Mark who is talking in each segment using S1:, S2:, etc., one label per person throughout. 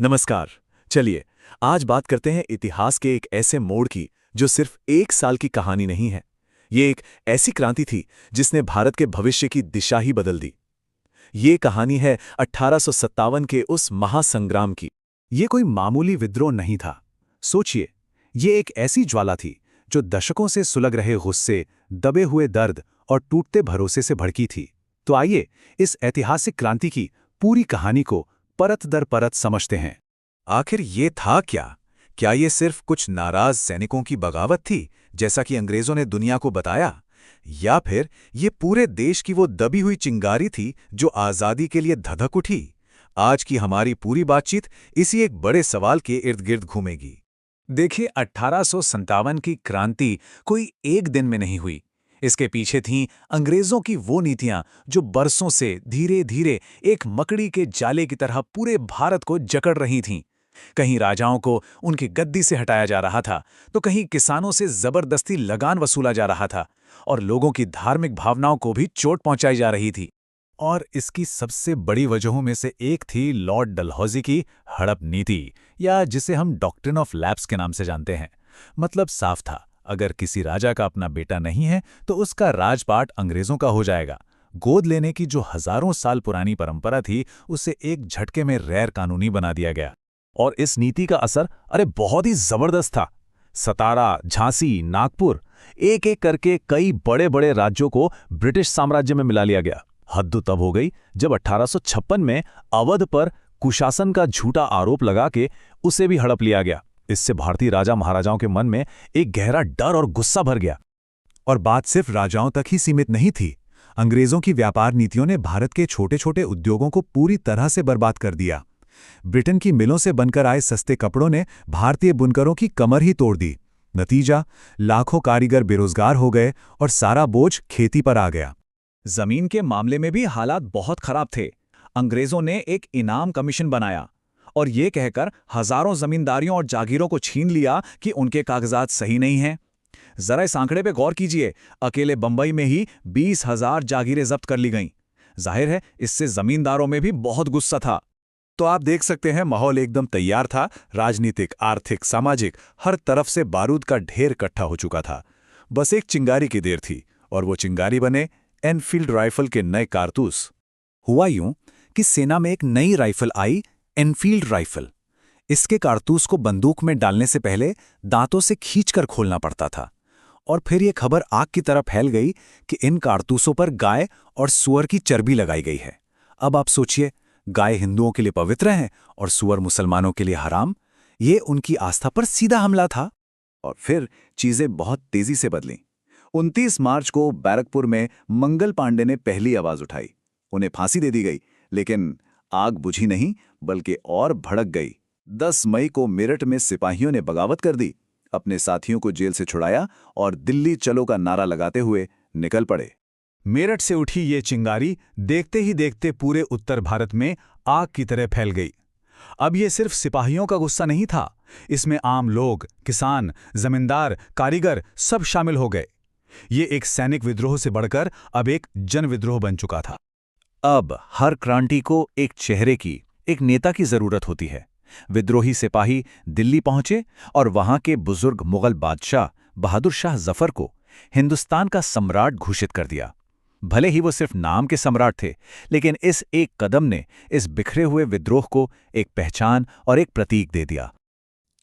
S1: नमस्कार। चलिए आज बात करते हैं इतिहास के एक ऐसे मोड़ की जो सिर्फ एक साल की कहानी नहीं है। ये एक ऐसी क्रांति थी जिसने भारत के भविष्य की दिशा ही बदल दी। ये कहानी है 1857 के उस महासंग्राम की। ये कोई मामूली विद्रोह नहीं था। सोचिए, ये एक ऐसी ज्वाला थी जो दशकों से सुलग रहे गुस्से, दबे हुए दर्द और टूटते भरोसे से भड़की थी। तो आइए इस ऐतिहासिक क्रांति की पूरी कहानी को परत दर परत समझते हैं।
S2: आखिर ये था क्या? क्या ये सिर्फ कुछ नाराज सैनिकों की बगावत थी, जैसा कि अंग्रेजों ने दुनिया को बताया? या फिर ये पूरे देश की वो दबी हुई चिंगारी थी जो आज़ादी के लिए धधक उठी? आज की हमारी पूरी बातचीत इसी एक बड़े सवाल के इर्द-गिर्द घूमेगी।
S3: देखिए 1857 की क्रांति कोई एक दिन में नहीं हुई। इसके पीछे थीं अंग्रेजों की वो नीतियां जो बरसों से धीरे धीरे एक मकड़ी के जाले की तरह पूरे भारत को जकड़ रही थीं। कहीं राजाओं को उनकी गद्दी से हटाया जा रहा था, तो कहीं किसानों से जबरदस्ती लगान वसूला जा रहा था और लोगों की धार्मिक भावनाओं को भी चोट पहुंचाई जा रही थी। और इसकी सबसे बड़ी वजहों में से एक थी लॉर्ड डलहौजी की हड़प नीति, या जिसे हम डॉक्ट्रिन ऑफ लैप्स के नाम से जानते हैं। मतलब साफ था, अगर किसी राजा का अपना बेटा नहीं है तो उसका राजपाट अंग्रेजों का हो जाएगा। गोद लेने की जो हजारों साल पुरानी परंपरा थी, उसे एक झटके में गैर कानूनी बना दिया गया। और इस नीति का असर बहुत ही जबरदस्त था। सतारा, झांसी, नागपुर, एक एक करके कई बड़े बड़े राज्यों को ब्रिटिश साम्राज्य में मिला लिया गया। हद तब हो गई जब 1856 में अवध पर कुशासन का झूठा आरोप लगा के उसे भी हड़प लिया गया। इससे भारतीय राजा महाराजाओं के मन में एक गहरा डर और गुस्सा भर गया।
S2: और बात सिर्फ राजाओं तक ही सीमित नहीं थी। अंग्रेजों की व्यापार नीतियों ने भारत के छोटे छोटे उद्योगों को पूरी तरह से बर्बाद कर दिया। ब्रिटेन की मिलों से बनकर आए सस्ते कपड़ों ने भारतीय बुनकरों की कमर ही तोड़ दी। नतीजा, लाखों कारीगर बेरोजगार हो गए और सारा बोझ खेती पर आ गया।
S3: जमीन के मामले में भी हालात बहुत खराब थे। अंग्रेजों ने एक इनाम कमीशन बनाया और ये कहकर हजारों जमींदारियों और जागीरों को छीन लिया कि उनके कागजात सही नहीं हैं। जरा इस आंकड़े पे गौर कीजिए, अकेले बंबई में ही 20,000 जागीरें जब्त कर ली गईं। जाहिर है, इससे जमींदारों में भी बहुत गुस्सा था।
S2: तो आप देख सकते हैं, माहौल एकदम तैयार था। राजनीतिक, आर्थिक, सामाजिक, हर तरफ से बारूद का ढेर इकट्ठा हो चुका था। बस एक चिंगारी की देर थी और वो चिंगारी बने एनफील्ड राइफल के नए कारतूस।
S3: हुआ यूं कि सेना में एक नई राइफल आई, एनफील्ड राइफल। इसके कारतूस को बंदूक में डालने से पहले दांतों से खींचकर खोलना पड़ता था। और फिर यह खबर आग की तरह फैल गई कि इन कारतूसों पर गाय और सूअर की चर्बी लगाई गई है। अब आप सोचिए, गाय हिंदुओं के लिए पवित्र है और सूअर मुसलमानों के लिए हराम। ये उनकी आस्था पर सीधा हमला था।
S2: और फिर चीजें बहुत तेजी से बदलीं। 29 मार्च को बैरकपुर में मंगल पांडे ने पहली आवाज उठाई। उन्हें फांसी दे दी गई, लेकिन आग बुझी नहीं बल्कि और भड़क गई। 10 मई को मेरठ में सिपाहियों ने बगावत कर दी, अपने साथियों को जेल से छुड़ाया और दिल्ली चलो का नारा लगाते हुए निकल पड़े।
S3: मेरठ से उठी ये चिंगारी देखते ही देखते पूरे उत्तर भारत में आग की तरह फैल गई। अब ये सिर्फ सिपाहियों का गुस्सा नहीं था, इसमें आम लोग, किसान, जमींदार, कारीगर सब शामिल हो गए। ये एक सैनिक विद्रोह से बढ़कर अब एक जन विद्रोह बन चुका था।
S1: अब हर क्रांति को एक चेहरे की, एक नेता की जरूरत होती है। विद्रोही सिपाही दिल्ली पहुंचे और वहां के बुजुर्ग मुगल बादशाह बहादुर शाह जफर को हिंदुस्तान का सम्राट घोषित कर दिया। भले ही वो सिर्फ नाम के सम्राट थे, लेकिन इस एक कदम ने इस बिखरे हुए विद्रोह को एक पहचान और एक प्रतीक दे दिया।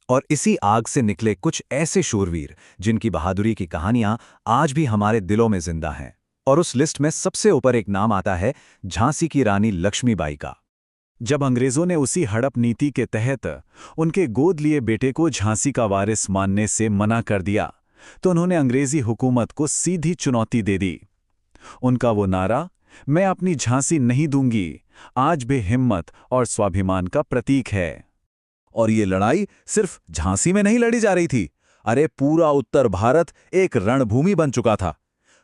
S1: और इसी आग से निकले कुछ ऐसे शूरवीर जिनकी बहादुरी की कहानियां आज भी हमारे दिलों में जिंदा हैं। और उस लिस्ट में सबसे ऊपर एक नाम आता है झांसी की रानी लक्ष्मीबाई का। जब अंग्रेजों ने उसी हड़प नीति के तहत उनके गोद लिए बेटे को झांसी का वारिस मानने से मना कर दिया, तो उन्होंने अंग्रेजी हुकूमत को सीधी चुनौती दे दी। उनका वो नारा, मैं अपनी झांसी नहीं दूंगी, आज भी हिम्मत और स्वाभिमान का प्रतीक है।
S2: और ये लड़ाई सिर्फ झांसी में नहीं लड़ी जा रही थी। अरे पूरा उत्तर भारत एक रणभूमि बन चुका था।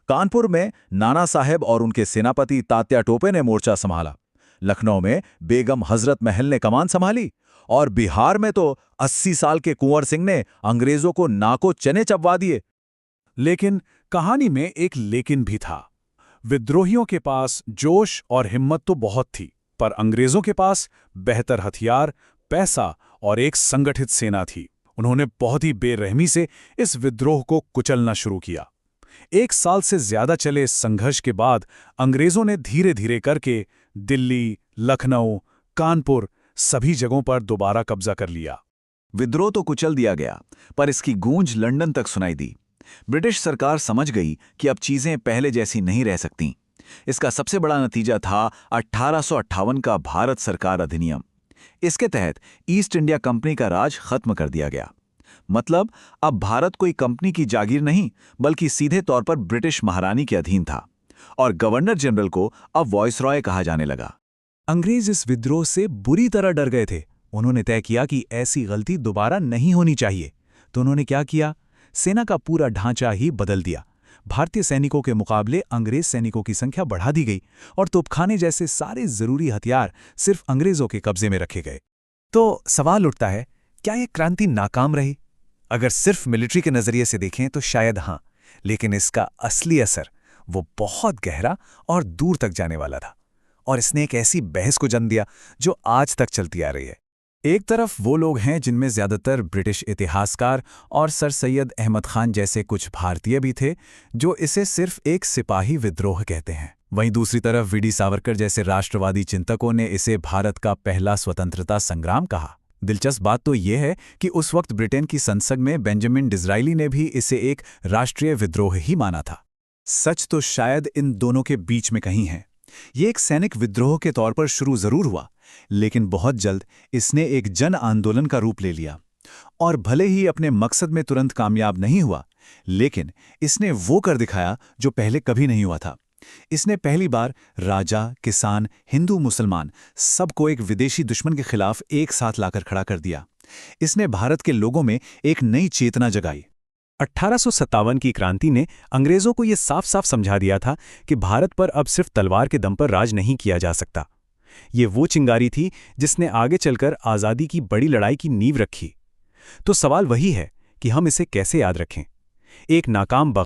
S2: कानपुर में नाना साहेब और उनके सेनापति तात्या टोपे ने मोर्चा संभाला। लखनऊ में बेगम हजरत महल ने कमान संभाली। और बिहार में तो 80 साल के कुंवर सिंह ने अंग्रेजों को नाको चने चबवा दिए।
S3: लेकिन कहानी में एक लेकिन भी था। विद्रोहियों के पास जोश और हिम्मत तो बहुत थी, पर अंग्रेजों के पास बेहतर हथियार, पैसा और एक संगठित सेना थी। उन्होंने बहुत ही बेरहमी से इस विद्रोह को कुचलना शुरू किया। 1 साल से ज्यादा चले इस संघर्ष के बाद अंग्रेजों ने धीरे धीरे करके दिल्ली, लखनऊ, कानपुर सभी जगहों पर दोबारा कब्जा कर लिया।
S2: विद्रोह तो कुचल दिया गया, पर इसकी गूंज लंदन तक सुनाई दी। ब्रिटिश सरकार समझ गई कि अब चीजें पहले जैसी नहीं रह सकतीं। इसका सबसे बड़ा नतीजा था 1858 का भारत सरकार अधिनियम। इसके तहत ईस्ट इंडिया कंपनी का राज खत्म कर दिया गया। मतलब अब भारत कोई कंपनी की जागीर नहीं, बल्कि सीधे तौर पर ब्रिटिश महारानी के अधीन था, और गवर्नर जनरल को अब वॉइसरॉय कहा जाने लगा।
S3: अंग्रेज इस विद्रोह से बुरी तरह डर गए थे। उन्होंने तय किया कि ऐसी गलती दोबारा नहीं होनी चाहिए। तो उन्होंने क्या किया? सेना का पूरा ढांचा ही बदल दिया। भारतीय सैनिकों के मुकाबले अंग्रेज सैनिकों की संख्या बढ़ा दी गई और तोपखाने जैसे सारे जरूरी हथियार सिर्फ अंग्रेजों के कब्जे में रखे गए। तो सवाल उठता है, क्या यह क्रांति नाकाम रही? अगर सिर्फ मिलिट्री के नजरिए से देखें तो शायद हाँ, लेकिन इसका असली असर वो बहुत गहरा और दूर तक जाने वाला था, और इसने एक ऐसी बहस को जन्म दिया जो आज तक चलती आ रही है। एक तरफ वो लोग हैं जिनमें ज्यादातर ब्रिटिश इतिहासकार और सर सैयद अहमद खान जैसे कुछ भारतीय भी थे, जो इसे सिर्फ एक सिपाही विद्रोह कहते हैं। वहीं दूसरी तरफ वीडी सावरकर जैसे राष्ट्रवादी चिंतकों ने इसे भारत का पहला स्वतंत्रता संग्राम कहा। दिलचस्प बात तो यह है कि उस वक्त ब्रिटेन की संसद में बेंजामिन डिज़रायली ने भी इसे एक राष्ट्रीय विद्रोह ही माना था। सच तो शायद इन दोनों के बीच में कहीं है। ये एक सैनिक विद्रोह के तौर पर शुरू जरूर हुआ, लेकिन बहुत जल्द इसने एक जन आंदोलन का रूप ले लिया। और भले ही अपने मकसद में तुरंत कामयाब नहीं हुआ, लेकिन इसने वो कर दिखाया जो पहले कभी नहीं हुआ था। इसने पहली बार राजा, किसान, हिंदू, मुसलमान सबको एक विदेशी दुश्मन के खिलाफ एक साथ लाकर खड़ा कर दिया। इसने भारत के लोगों में एक नई चेतना जगाई। 1857 की क्रांति ने अंग्रेजों को यह साफ साफ समझा दिया था कि भारत पर अब सिर्फ तलवार के दम पर राज नहीं किया जा सकता। ये वो चिंगारी थी जिसने आगे चलकर आज़ादी की बड़ी लड़ाई की नींव रखी। तो सवाल वही है कि हम इसे कैसे याद रखें? एक नाकाम